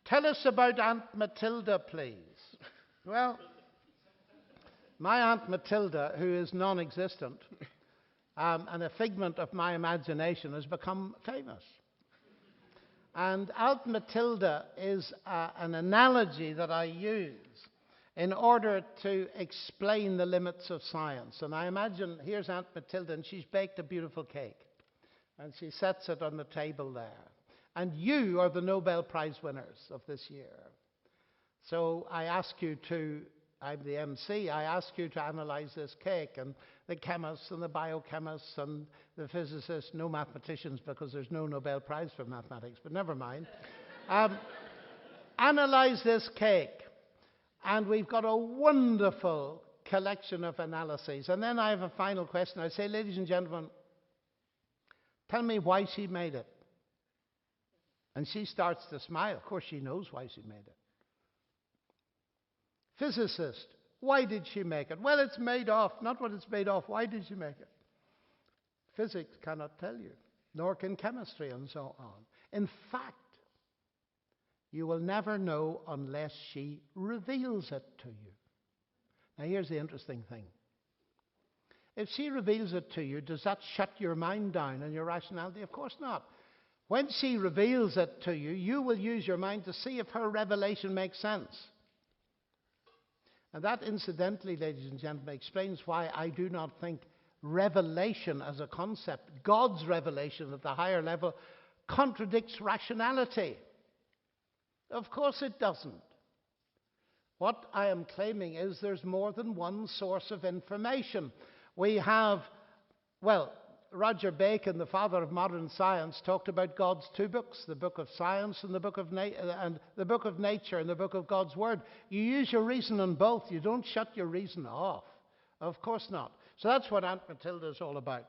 Tell us about Aunt Matilda, please. Well, my Aunt Matilda, who is non-existent and a figment of my imagination, has become famous. And Aunt Matilda is an analogy that I use in order to explain the limits of science. And I imagine, here's Aunt Matilda, and she's baked a beautiful cake. And she sets it on the table there. And you are the Nobel Prize winners of this year. So I ask you to, I'm the MC, I ask you to analyze this cake, and the chemists and the biochemists and the physicists, no mathematicians because there's no Nobel Prize for mathematics, but never mind. Analyze this cake. And we've got a wonderful collection of analyses. And then I have a final question. I say, ladies and gentlemen, tell me why she made it. And she starts to smile. Of course, she knows why she made it. Physicist, why did she make it? Well, it's made of. Not what it's made of. Why did she make it? Physics cannot tell you, nor can chemistry, and so on. In fact, you will never know unless she reveals it to you. Now, here's the interesting thing. If she reveals it to you, does that shut your mind down and your rationality? Of course not. When she reveals it to you, you will use your mind to see if her revelation makes sense. And that, incidentally, ladies and gentlemen, explains why I do not think revelation as a concept, God's revelation at the higher level, contradicts rationality. Of course it doesn't. What I am claiming is there's more than one source of information. We have, well, Roger Bacon, the father of modern science, talked about God's two books, the book of science and the book of nature and the book of God's word. You use your reason on both. You don't shut your reason off. Of course not. So that's what Aunt Matilda is all about.